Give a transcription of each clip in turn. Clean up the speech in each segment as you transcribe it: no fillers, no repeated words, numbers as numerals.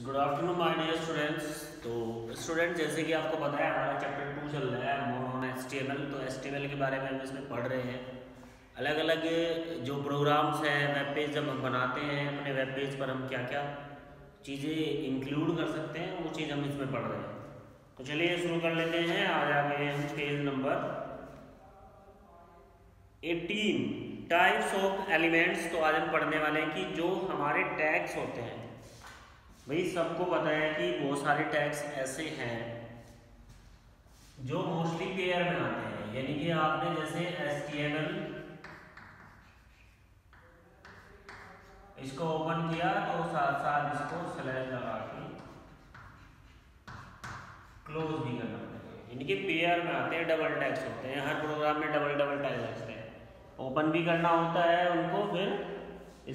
Good afternoon my dear students. तो student, जैसे कि आपको पता है हमारा चैप्टर 2 चल रहा है मोर ऑन एचटीएमएल। तो एचटीएमएल के बारे में हम इसमें पढ़ रहे हैं। अलग अलग जो प्रोग्राम्स हैं, वेब पेज जब हम बनाते हैं अपने वेब पेज पर हम क्या क्या चीज़ें इंक्लूड कर सकते हैं, वो चीज़ हम इसमें पढ़ रहे हैं। तो चलिए शुरू कर लेते हैं। आज आ गए हम page number 18, types of elements. तो आज हम पढ़ने वाले हैं कि जो हमारे टैग्स होते हैं। भाई सबको पता है कि बहुत सारे टैग्स ऐसे हैं जो मोस्टली पेयर में आते हैं, यानी कि आपने जैसे HTML इसको ओपन किया तो साथ साथ इसको स्लैश लगा के क्लोज भी करना पड़ेगा, यानी कि पेयर में आते हैं, डबल टैग्स होते हैं। हर प्रोग्राम में डबल टैग लगते हैं, ओपन भी करना होता है उनको, फिर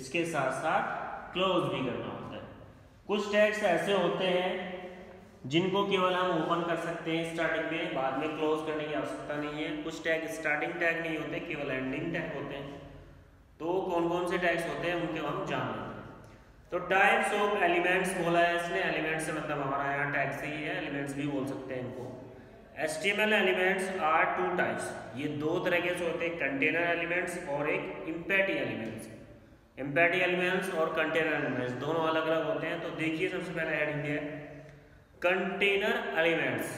इसके साथ साथ क्लोज भी करना होता है। कुछ टैग्स ऐसे होते हैं जिनको केवल हम ओपन कर सकते हैं स्टार्टिंग में, बाद में क्लोज करने की आवश्यकता नहीं है। कुछ टैग स्टार्टिंग टैग नहीं होते, केवल एंडिंग टैग होते हैं। तो कौन कौन से टैग्स होते हैं उनके हम जान लेते हैं। तो टाइप्स ऑफ एलिमेंट्स बोला है इसने। एलिमेंट्स से मतलब हमारा यहाँ टैग से ही है, एलिमेंट्स भी बोल सकते हैं इनको। HTML elements are two types. ये दो तरह के होते हैं, कंटेनर एलिमेंट्स और एक इम्पैटी एलिमेंट्स। इम्पैटी एलिमेंट्स और कंटेनर एलिमेंट्स दोनों अलग अलग होते हैं। तो देखिए सबसे पहले हेडिंग है container elements.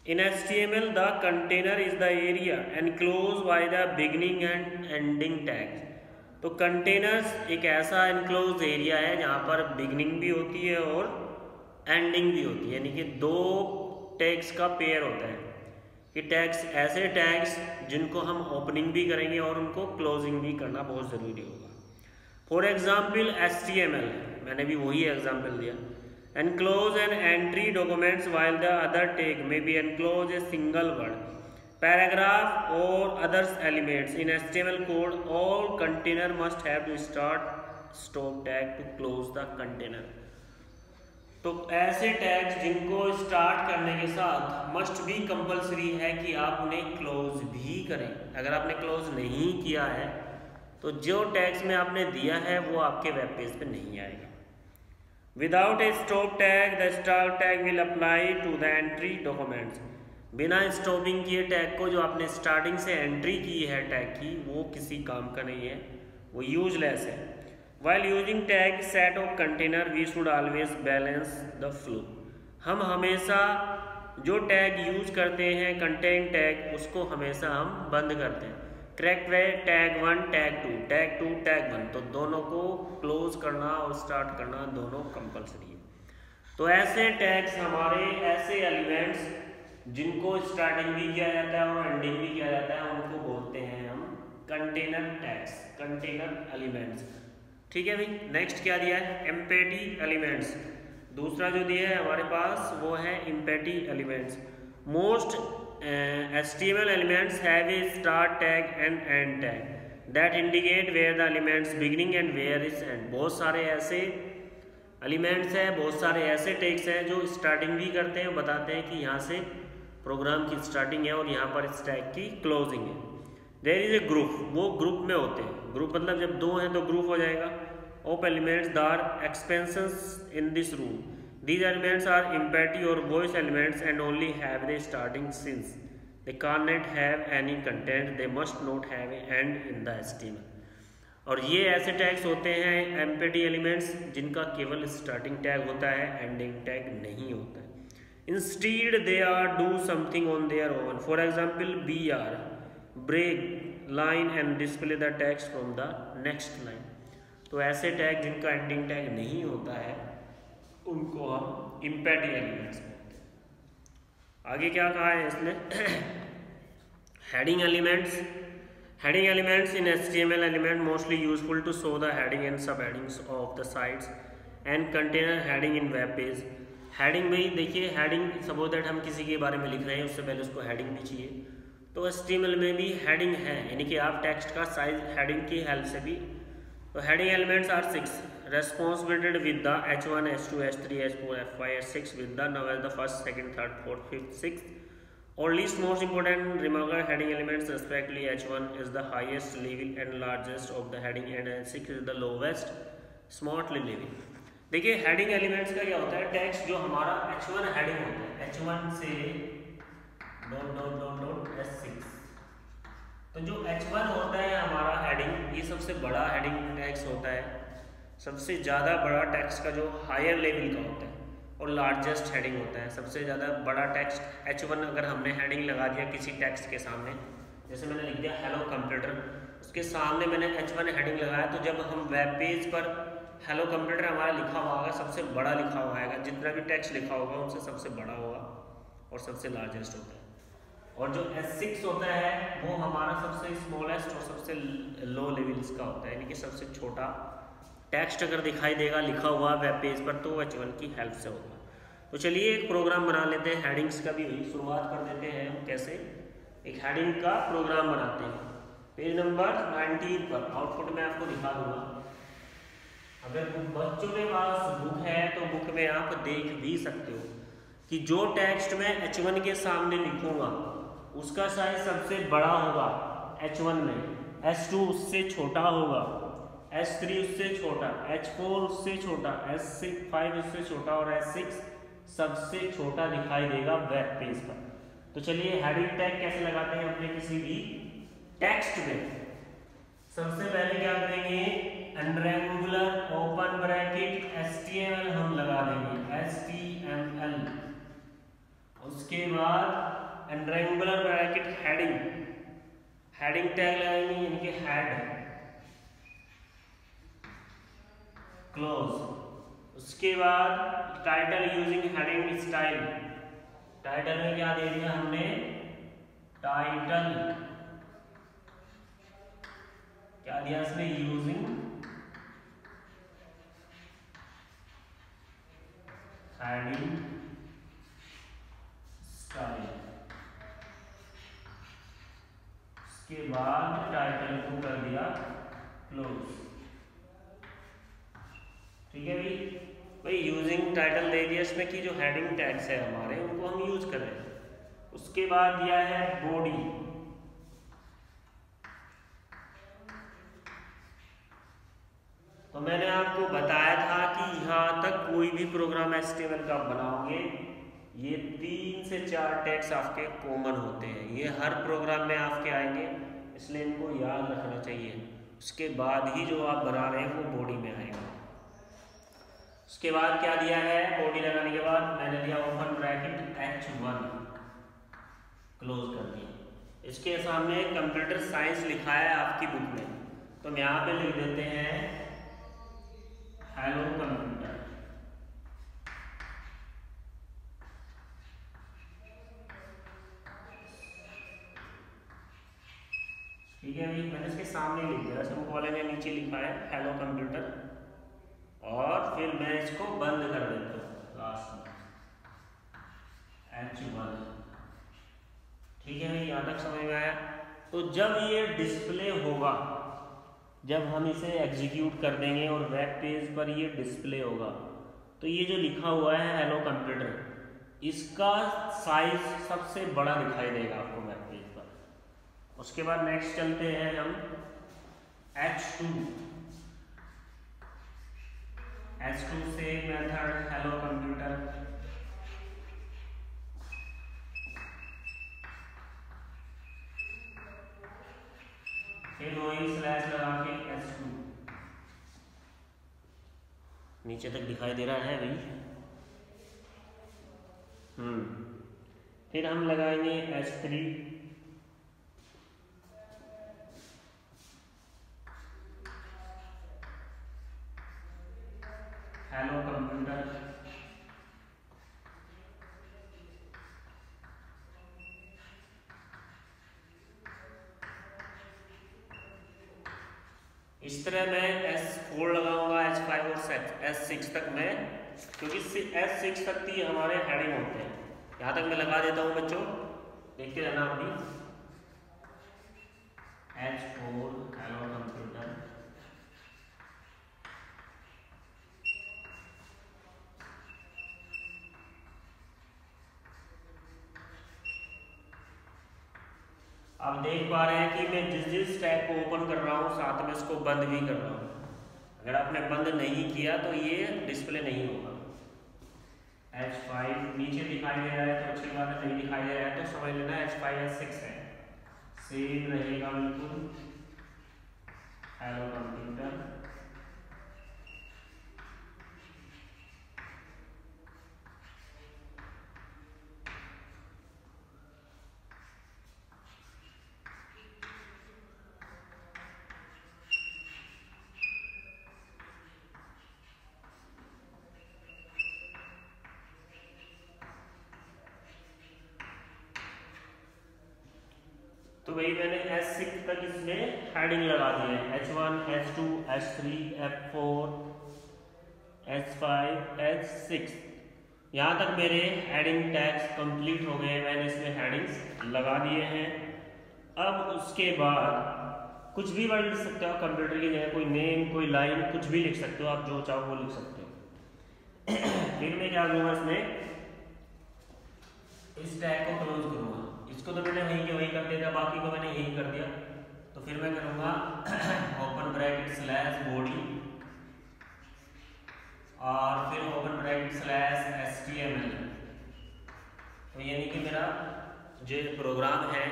In HTML the container is the area enclose by the beginning and ending tags. तो कंटेनर्स एक ऐसा एनक्लोज एरिया है जहां पर बिगिनिंग भी होती है और एंडिंग भी होती है, यानी कि दो टैग्स का पेयर होता है। कि टैग्स ऐसे टैग्स जिनको हम ओपनिंग भी करेंगे और उनको क्लोजिंग भी करना बहुत ज़रूरी होगा। फॉर एग्जाम्पल HTML, मैंने भी वही एग्जाम्पल दिया। Enclose an entire documents while the other tag may be enclose a single word paragraph और अदर्स एलिमेंट्स इन HTML कोड। All container must have to start stop tag to close the container. तो ऐसे tags जिनको start करने के साथ must भी compulsory है कि आप उन्हें क्लोज भी करें। अगर आपने क्लोज नहीं किया है तो जो टैग्स में आपने दिया है वो आपके वेब पेज पे नहीं आएगा। Without a stop tag the start tag will apply to the entry documents. बिना स्टॉपिंग किए टैग को जो आपने स्टार्टिंग से एंट्री की है टैग की, वो किसी काम का नहीं है, वो यूजलेस है। While using tag set of container we should always balance the flow। हम हमेशा जो टैग यूज करते हैं कंटेन टैग, उसको हमेशा हम बंद करते हैं। Correct way tag 1 tag 2 tag 2 tag 1, तो दोनों को क्लोज करना और स्टार्ट करना दोनों कंपलसरी है। तो ऐसे टैग्स हमारे, ऐसे एलिमेंट्स जिनको स्टार्टिंग भी किया जाता है और एंडिंग भी किया जाता है, उनको बोलते हैं हम कंटेनर टैग्स, कंटेनर एलिमेंट्स। ठीक है भाई। नेक्स्ट क्या दिया है? Empty elements. दूसरा जो दिया है हमारे पास वो है empty elements. Most HTML elements have a start tag and end tag that indicate where the elements beginning and where is end. बहुत सारे ऐसे एलिमेंट्स हैं, बहुत सारे ऐसे टैग्स हैं जो स्टार्टिंग भी करते हैं, बताते हैं कि यहाँ से प्रोग्राम की स्टार्टिंग है और यहाँ पर इस टैग की क्लोजिंग है। देयर इज ए ग्रुप, वो ग्रुप में होते हैं। ग्रुप मतलब जब दो हैं तो ग्रुप हो जाएगा। Of elements are exceptions in this rule. These elements are empty और void elements and only have the starting since they can not have any content, they must not have a end in the HTML। और ये ऐसे tags होते हैं एम्पैटी elements जिनका केवल starting tag होता है, एंडिंग टैग नहीं होता है। Instead they are do something on their own. For example BR break line and display the text from the next line। तो ऐसे टैग जिनका एंडिंग टैग नहीं होता है उनको हम इम्पैटी एलिमेंट्स बोलते हैं। आगे क्या कहा है इसने? Heading elements. Heading elements in HTML element mostly useful to show the heading and subheadings of the sites and container heading in web page. Heading में देखिए, हेडिंग सपोज दैट हम किसी के बारे में लिख रहे हैं, उससे पहले उसको हेडिंग भी चाहिए। तो HTML में भी हेडिंग है, यानी कि आप टेक्स्ट का साइज हेडिंग की हेल्प से भी। तो heading elements are 6 represented with the H1 H2 H3 H4 F5 H6 with the now as the first second third fourth fifth sixth or least most important remarkable heading elements respectively H1 is the highest level and largest of the heading and H6 is the lowest smartly level। देखिए heading elements का क्या होता है, text जो हमारा H1 heading होता है, H1 से dot dot dot dot S6, तो जो H1 होता है हमारा हेडिंग, ये सबसे बड़ा हेडिंग टेक्स्ट होता है, सबसे ज़्यादा बड़ा टेक्स्ट का जो हायर लेवल का होता है और लार्जेस्ट हेडिंग होता है। सबसे ज़्यादा बड़ा टेक्स्ट H1 अगर हमने हेडिंग लगा दिया किसी टेक्स्ट के सामने, जैसे मैंने लिख दिया हेलो कंप्यूटर, उसके सामने मैंने H1 हेडिंग लगाया, तो जब हम वेब पेज पर हेलो कंप्यूटर हमारा लिखा हुआ होगा, सबसे बड़ा लिखा हुआ आएगा, जितना भी टेक्स्ट लिखा होगा उनसे सबसे बड़ा होगा और सबसे लार्जेस्ट होता है। और जो S6 होता है वो हमारा सबसे स्मॉलेस्ट और सबसे लो लेवल्स का होता है, यानी कि सबसे छोटा टेक्स्ट अगर दिखाई देगा लिखा हुआ वेब पेज पर तो H1 की हेल्प से होगा। तो चलिए एक प्रोग्राम बना लेते हैं, हेडिंग्स का भी वही शुरुआत कर देते हैं हम, कैसे एक हेडिंग का प्रोग्राम बनाते हैं। पेज नंबर 19 पर आउटपुट में आपको दिखा दूंगा। अगर बच्चों के पास बुक है तो बुक में आप देख भी सकते हो कि जो टेक्स्ट मैं H1 के सामने लिखूंगा उसका साइज सबसे बड़ा होगा H1 में, S2 उससे छोटा होगा, S3 उससे छोटा, H4 उससे छोटा, S5 उससे छोटा और S6 सबसे छोटा दिखाई देगा वेब पेज पर। तो चलिए हेडिंग टैग कैसे लगाते हैं अपने किसी भी टेक्स्ट में। सबसे पहले क्या करेंगे, रेक्टेंगुलर ओपन ब्रैकेट HTML हम लगा देंगे, HTML। उसके बाद rectangular bracket heading, heading tag लगाएंगे यानी कि हेड क्लोज। उसके बाद title using heading style, title में क्या दे दिया हमने, टाइटल क्या दिया इसमें, यूजिंग हेडिंग स्टाइल। उसके बाद टाइटल को कर दिया क्लोज। ठीक है भाई यूजिंग टाइटल दे दिया इसमें कि जो हेडिंग टैग्स है हमारे उनको हम यूज कर रहे हैं। उसके बाद दिया है बॉडी, तो मैंने आपको बताया था कि यहाँ तक कोई भी प्रोग्राम HTML का बनाओगे ये 3 से 4 टैग्स आपके कॉमन होते हैं, ये हर प्रोग्राम में आपके आएंगे, इसलिए इनको याद रखना चाहिए। उसके बाद ही जो आप बना रहे हैं वो बॉडी में आएगा। उसके बाद क्या दिया है, बॉडी लगाने के बाद मैंने दिया ओपन ब्रैकेट H1 क्लोज कर दिया। इसके सामने कंप्यूटर साइंस लिखा है आपकी बुक में, तो हम यहाँ पे लिख देते हैं हेलो कंप्यूटर। ठीक है भाई, मैंने इसके सामने लिख दिया, बुक वाले ने नीचे लिखा है हेलो कंप्यूटर, और फिर मैं इसको बंद कर देता हूँ लास्ट में H1। ठीक है भाई, यहाँ तक समझ में आया। तो जब ये डिस्प्ले होगा, जब हम इसे एग्जीक्यूट कर देंगे और वेब पेज पर ये डिस्प्ले होगा, तो ये जो लिखा हुआ है हेलो कंप्यूटर, इसका साइज सबसे बड़ा दिखाई देगा आपको वेब पेज पर। उसके बाद नेक्स्ट चलते हैं हम H2 से मेथड हेलो कंप्यूटर, फिर वही स्लैश लगा के S2 नीचे तक दिखाई दे रहा है भाई। फिर हम लगाएंगे S3, हेलो कंप्यूटर, इस तरह मैं S4 लगाऊंगा, H5 और S6 तक मैं, क्योंकि S6 तक ही हमारे हेडिंग होते हैं। यहाँ तक मैं लगा देता हूँ बच्चों, देखते रहना अभी। H4 हेलो कंप्यूटर, अब देख पा रहे हैं कि मैं जिस जिस टैग को ओपन कर रहा हूँ साथ में इसको बंद भी कर रहा हूँ। अगर आपने बंद नहीं किया तो ये डिस्प्ले नहीं होगा। H5 नीचे दिखाई दे रहा है तो अच्छी बात है, नहीं दिखाई दे रहा है तो समझ लेना H5 H6 है, सेम रहेगा बिल्कुल। हेलो कंप्यूटर, तो वही मैंने S6 तक इसमें हेडिंग लगा दी है, H1 H2 H3 F4 H5 H6, यहाँ तक मेरे हेडिंग टैग्स कंप्लीट हो गए। मैंने इसमें हेडिंग्स लगा दिए हैं। अब उसके बाद कुछ भी वर्ड लिख सकते हो आप कंप्यूटर की जगह, कोई नेम, कोई लाइन, कुछ भी लिख सकते हो आप, जो चाहो वो लिख सकते हो। फिर मैं क्या करूँगा, इसमें इस टैग को क्लोज करूँगा। इसको तो मैंने वहीं के वहीं कर दिया था, बाकी को मैंने यहीं कर दिया। तो फिर मैं करूँगा ओपन ब्रैकेट स्लैश बॉडी और फिर ओपन ब्रैकेट स्लैश HTML। तो यानी कि मेरा जो प्रोग्राम है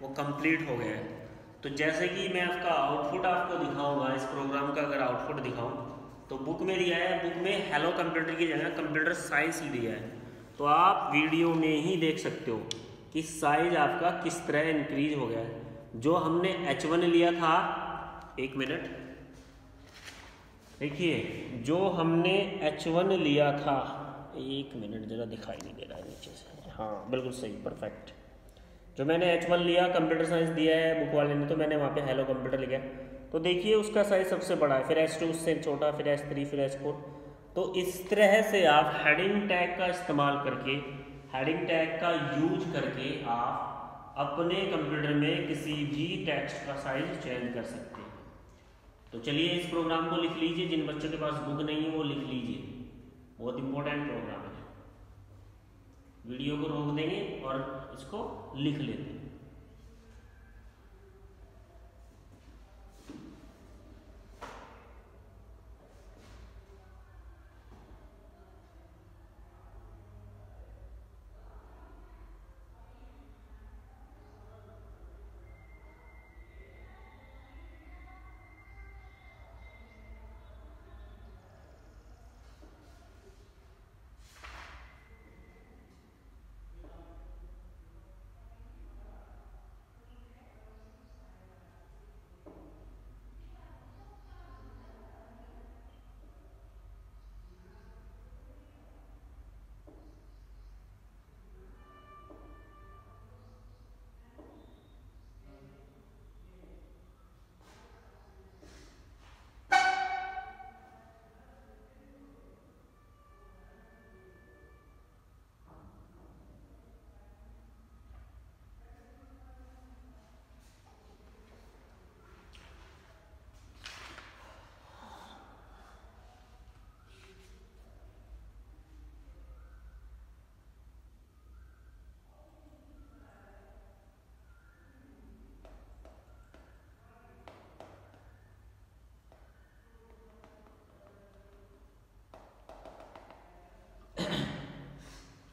वो कंप्लीट हो गया है। तो जैसे कि मैं आपका आउटपुट आपको दिखाऊंगा, इस प्रोग्राम का अगर आउटपुट दिखाऊं तो बुक में दिया है, बुक में हेलो कंप्यूटर की जगह कंप्यूटर साइंस दिया है। तो आप वीडियो में ही देख सकते हो कि साइज आपका किस तरह इंक्रीज हो गया है। जो हमने H1 लिया था, एक मिनट देखिए, जो हमने H1 लिया था, एक मिनट जरा दिखाई नहीं दे रहा है नीचे से, हाँ बिल्कुल सही, परफेक्ट। जो मैंने H1 लिया, कंप्यूटर साइंस दिया है बुक वाले ने, तो मैंने वहाँ पे हेलो कंप्यूटर लिखा। तो देखिए उसका साइज सबसे बड़ा है, फिर H2 उससे छोटा, फिर H3, फिर H4। तो इस तरह से आप हेडिंग टैग का इस्तेमाल करके, हेडिंग टैग का यूज करके आप अपने कंप्यूटर में किसी भी टेक्स्ट का साइज चेंज कर सकते हैं। तो चलिए इस प्रोग्राम को लिख लीजिए, जिन बच्चों के पास बुक नहीं है वो लिख लीजिए, बहुत इंपॉर्टेंट प्रोग्राम है। वीडियो को रोक देंगे और इसको लिख लेते हैं।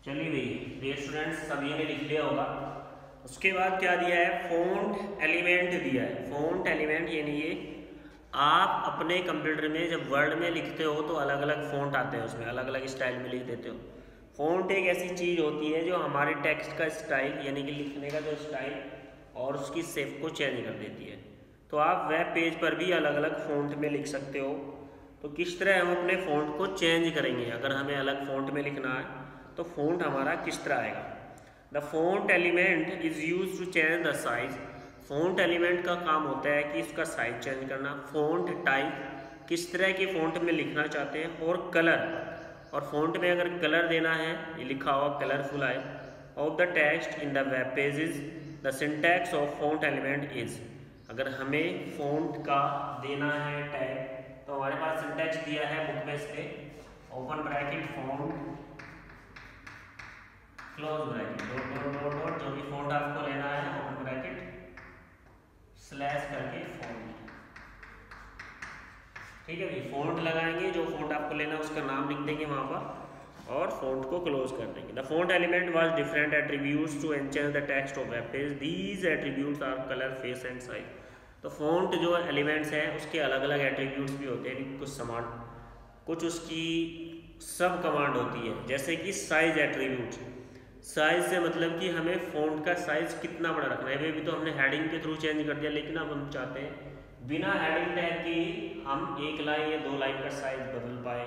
चलिए भाई डियर स्टूडेंट्स, सभी ने लिख लिया होगा। उसके बाद क्या दिया है, फ़ॉन्ट एलिमेंट दिया है। फ़ॉन्ट एलिमेंट यानी ये आप अपने कंप्यूटर में जब वर्ड में लिखते हो तो अलग अलग फ़ॉन्ट आते हैं, उसमें अलग अलग स्टाइल में लिख देते हो। फ़ॉन्ट एक ऐसी चीज़ होती है जो हमारे टेक्स्ट का स्टाइल यानी कि लिखने का जो स्टाइल और उसकी शेप को चेंज कर देती है। तो आप वेब पेज पर भी अलग अलग फ़ॉन्ट में लिख सकते हो। तो किस तरह हम अपने फ़ॉन्ट को चेंज करेंगे, अगर हमें अलग फ़ॉन्ट में लिखना है तो फ़ॉन्ट हमारा किस तरह आएगा। The font element is use to change the size. Font element का काम होता है कि इसका साइज चेंज करना। फ़ॉन्ट टाइप, किस तरह के फ़ॉन्ट में लिखना चाहते हैं, और कलर, और फ़ॉन्ट में अगर कलर देना है, ये लिखा हुआ कलरफुल आए, of the text in the web pages. The syntax of font element is, अगर हमें फ़ॉन्ट का देना है टैग तो हमारे पास सिंटैक्स दिया है बुक में, इसके open bracket font close bracket dot dot dot dot, जो भी फ़ॉन्ट आपको लेना है ओपन ब्रैकेट स्लैश करके फ़ॉन्ट। ठीक है भाई, फ़ॉन्ट लगाएंगे, जो फ़ॉन्ट आपको लेना है उसका नाम लिख देंगे वहाँ पर और फ़ॉन्ट को क्लोज कर देंगे। The font element was different attributes to change the text of web page, these attributes are colour, face and size. तो फ़ॉन्ट जो एलिमेंट्स हैं उसके अलग अलग एट्रीब्यूट्स भी होते हैं, कुछ समान, कुछ उसकी सब कमांड होती है। जैसे कि साइज एट्रीब्यूट, साइज से मतलब कि हमें फ़ॉन्ट का साइज़ कितना बड़ा रखना है। वे भी तो हमने हेडिंग के थ्रू चेंज कर दिया, लेकिन अब हम चाहते हैं बिना हेडिंग टैग के हम 1 लाइन या 2 लाइन का साइज बदल पाए।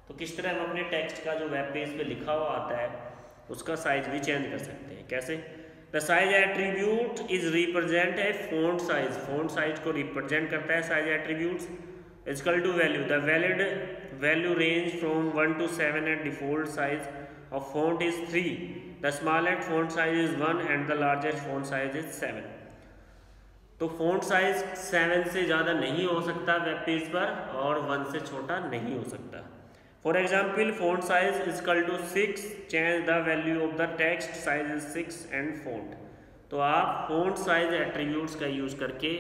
तो किस तरह हम अपने टेक्स्ट का जो वेब पेज पे लिखा हुआ आता है उसका साइज भी चेंज कर सकते हैं। कैसे? The size attribute is represent a font size, font size को रिप्रेजेंट करता है size attributes. Equal to value, the valid value range from 1 to 7 and default size of font is 3, the smallest font size is 1 and the largest font size is 7। तो font size 7 से ज़्यादा नहीं हो सकता web page पर और 1 से छोटा नहीं हो सकता। For example, font size is equal to 6, change the value of the text size is 6 and font. तो आप फॉन्ट साइज एट्रीब्यूट्स का यूज़ करके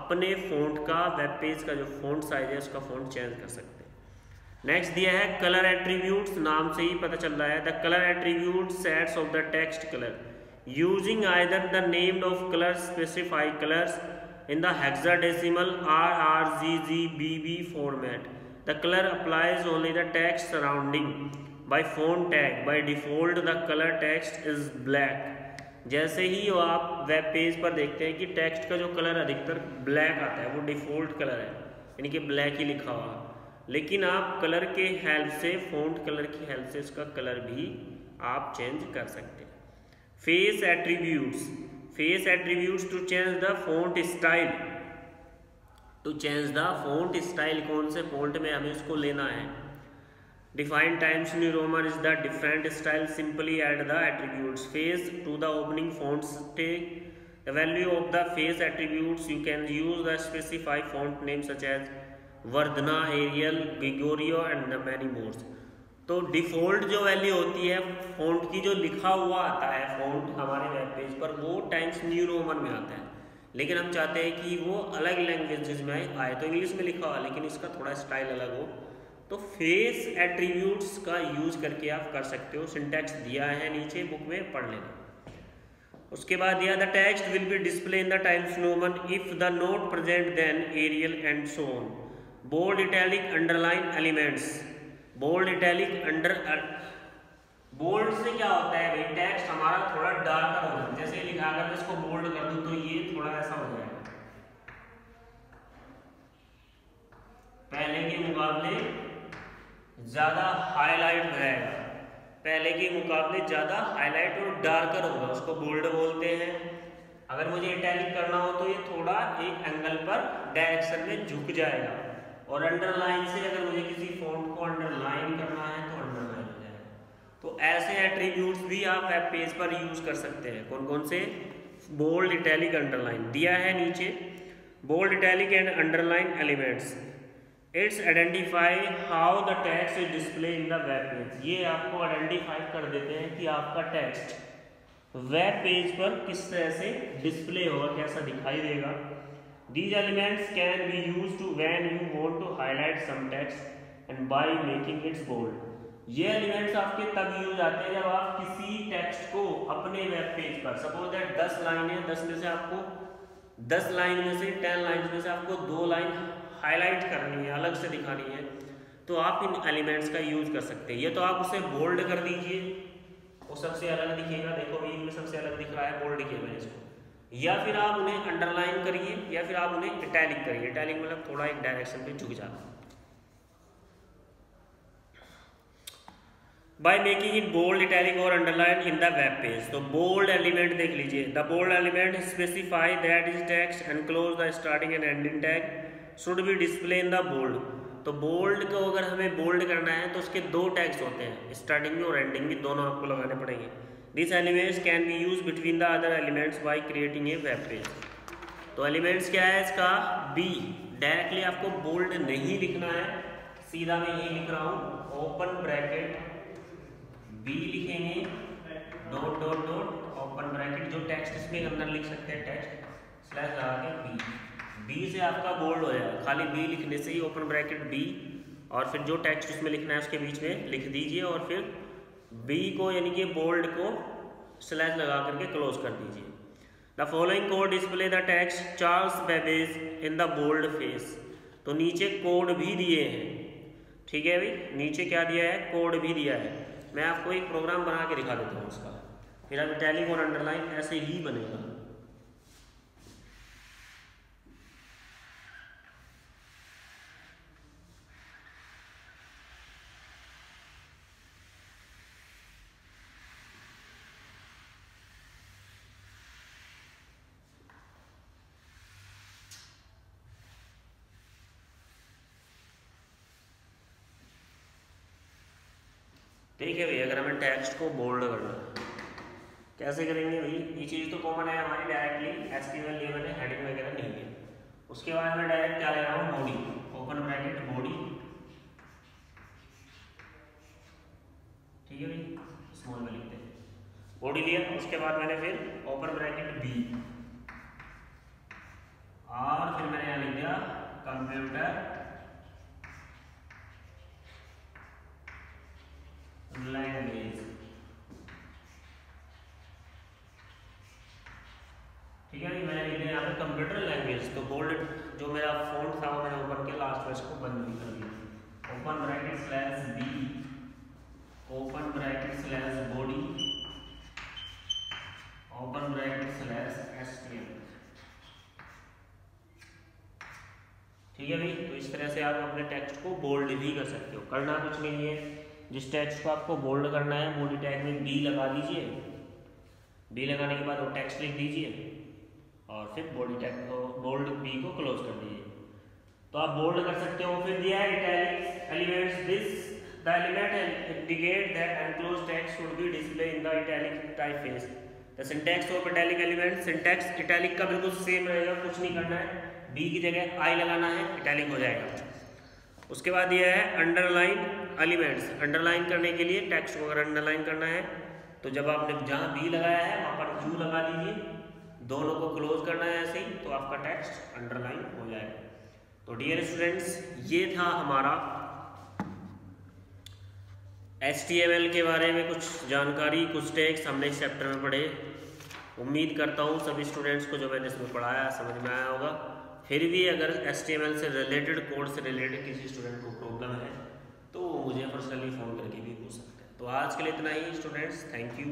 अपने फॉन्ट का वेब पेज का जो फॉन्ट साइज है उसका फॉन्ट चेंज कर सकते हैं। नेक्स्ट दिया है कलर एट्रीब्यूट्स, नाम से ही पता चल रहा है। The colour attribute sets of the text colour using either the named of colors specify colors in the hexadecimal RRGGBB format. The color applies only the text surrounding by font tag. By default the color text is black. जैसे ही आप web page पर देखते हैं कि text का जो colour अधिकतर black आता है, वो डिफ़ॉल्ट कलर है, यानी कि ब्लैक ही लिखा हुआ। लेकिन आप कलर के हेल्प से, फ़ॉन्ट कलर की हेल्प से इसका कलर भी आप चेंज कर सकते हैं। Face attributes, face attributes to change the font style, to change the font style, कौन से फॉन्ट में हमें इसको लेना है। Define Times New Roman is the different style, simply add the attributes face to the opening fonts tag, the value of the face attributes you can use the specify font name such as Verdana, Arial, ग्रिगोरियो and many mores. तो default जो value होती है font की, जो लिखा हुआ आता है फ़ॉन्ट हमारे वेब पेज पर, वो टाइम्स न्यू रोमन में आता है। लेकिन हम चाहते हैं कि वो अलग लैंग्वेजेस में आए, तो इंग्लिश में लिखा हुआ लेकिन इसका थोड़ा स्टाइल अलग हो। तो फेस एट्रीब्यूट्स का यूज करके आप कर सकते हो। सिंटैक्स दिया है नीचे, बुक में पढ़ लेना। उसके बाद दिया the text will be display in the Times New Roman if the not present then Arial and so on. Bold, italic, underline elements. Bold, italic, bold से क्या होता है भाई, टेक्स्ट हमारा थोड़ा डार्कर हो जाता है। जैसे लिखा, अगर मैं इसको बोल्ड कर दूं तो ये थोड़ा ऐसा हो जाएगा, पहले के मुकाबले ज्यादा हाईलाइट हो जाएगा, पहले के मुकाबले ज्यादा हाईलाइट और डार्कर होगा, उसको बोल्ड बोलते हैं। अगर मुझे इटैलिक करना हो तो ये थोड़ा एक एंगल पर डायरेक्शन में झुक जाएगा। और अंडरलाइन से अगर मुझे किसी फॉन्ट को अंडरलाइन करना है तो अंडरलाइन हो जाएगा। तो ऐसे एट्रीब्यूट्स भी आप वेब पेज पर यूज कर सकते हैं। कौन कौन से? बोल्ड, इटैलिक, अंडरलाइन दिया है नीचे। Bold, italic and underline elements, it's identify how the text is display in the web page. ये आपको आइडेंटिफाई कर देते हैं कि आपका टेक्स्ट वेब पेज पर किस तरह से डिस्प्ले होगा, कैसा दिखाई देगा। These elements can be used to when you want to highlight some text and by making it bold. ये एलिमेंट्स आपके तब यूज आते हैं जब आप किसी टेक्स्ट को अपने वेब पेज पर, सपोज दैट 10 लाइन है, 10 में से आपको 10 लाइन में से 10 लाइन में से आपको 2 लाइन हाईलाइट करनी है, अलग से दिखानी है, तो आप इन एलिमेंट्स का यूज कर सकते हैं। ये तो आप उसे बोल्ड कर दीजिए, वो सबसे अलग दिखेगा। देखो भाई, इनमें सबसे अलग दिख रहा है, बोल्ड किया मैंने इसको। या फिर आप उन्हें अंडरलाइन करिए या फिर आप उन्हें इटैलिक करिए। इटैलिक मतलब थोड़ा एक डायरेक्शन पे झुक जाना। By making it bold, italic और underline in the web page. तो बोल्ड एलिमेंट देख लीजिए, the bold element specify that is text enclose the starting and ending tag should be display in the bold. तो bold को अगर हमें bold करना है तो उसके 2 टैग्स होते हैं, स्टार्टिंग में और एंडिंग में, दोनों आपको लगाने पड़ेंगे। These elements can be used between the other elements by creating a web page. तो एलिमेंट्स क्या है इसका? बी। डायरेक्टली आपको बोल्ड नहीं लिखना है, सीधा मैं यही लिख रहा हूँ, ओपन ब्रैकेट बी लिखेंगे, dot dot dot open bracket, जो टेक्स्ट इसमें अंदर लिख सकते हैं टेक्स्ट, स्लैश लगा के बी, बी से आपका बोल्ड हो जाएगा, खाली बी लिखने से ही ओपन ब्रैकेट बी और फिर जो टेक्स्ट उसमें लिखना है उसके बीच में लिख दीजिए और फिर बी को यानी कि बोल्ड को स्लैश लगा करके क्लोज कर दीजिए। The following code display the text Charles Babbage in the bold face. तो नीचे कोड भी दिए हैं, ठीक है भाई, नीचे क्या दिया है, कोड भी दिया है। मैं आपको एक प्रोग्राम बना के दिखा देता हूँ उसका, फिर अब इटैलिक और अंडरलाइन ऐसे ही बनेगा। ठीक है भाई, अगर हमें टेक्स्ट को बोल्ड करना है कैसे करेंगे भाई, ये चीज़ तो कॉमन है हमारी, डायरेक्टली HTML लिए मैंने हेडिंग वगैरह नहीं है। उसके बाद मैं डायरेक्ट क्या ले रहा हूँ, बॉडी, ओपन ब्रैकेट बॉडी, ठीक है भाई, स्मॉल में लिखते हैं, बॉडी लिया। उसके बाद मैंने फिर ओपन ब्रैकेट बी और फिर मैंने यहाँ लिख दिया कंप्यूटर लैंग्वेज, ठीक है, मैंने लिख दिया यहाँ पे कंप्यूटर लैंग्वेज। तो बोल्ड जो मेरा फॉन्ट था वो मैंने ओपन किया, लास्ट में इसको बंद भी कर दिया। Open bracket slash B, open bracket slash body, open bracket slash HTML, ठीक है भाई। तो इस तरह से आप अपने टेक्स्ट को बोल्ड भी कर सकते हो, करना कुछ नहीं है। जिस टेक्स्ट को आपको बोल्ड करना है बॉडी टैग में बी लगा दीजिए, बी लगाने के बाद वो टेक्स्ट लिख दीजिए और फिर बॉडी टैग को बोल्ड बी को क्लोज कर दीजिए। तो आप बोल्ड कर सकते हो। फिर दिया है italic elements, this the element indicate that enclosed text should be display in the italic typeface. The syntax of italic element, syntax italic का बिल्कुल सेम रहेगा, कुछ नहीं करना है, बी की जगह आई लगाना है, इटैलिक हो जाएगा। उसके बाद यह है अंडरलाइन एलिमेंट्स, अंडरलाइन करने के लिए टेक्स्ट को अगर अंडरलाइन करना है तो जब आपने जहाँ बी लगाया है वहाँ पर यू लगा दीजिए, दोनों को क्लोज करना है ऐसे ही, तो आपका टेक्स्ट अंडरलाइन हो जाएगा। तो डियर स्टूडेंट्स, ये था हमारा HTML के बारे में कुछ जानकारी, कुछ टैग्स हमने इस चैप्टर में पढ़े। उम्मीद करता हूँ सभी स्टूडेंट्स को जो मैंने इसमें पढ़ाया समझ में आया होगा। फिर भी अगर HTML से रिलेटेड, कोड से रिलेटेड किसी स्टूडेंट को प्रॉब्लम है तो वो मुझे पर्सनली फ़ोन करके भी पूछ सकते हैं। तो आज के लिए इतना ही स्टूडेंट्स, थैंक यू।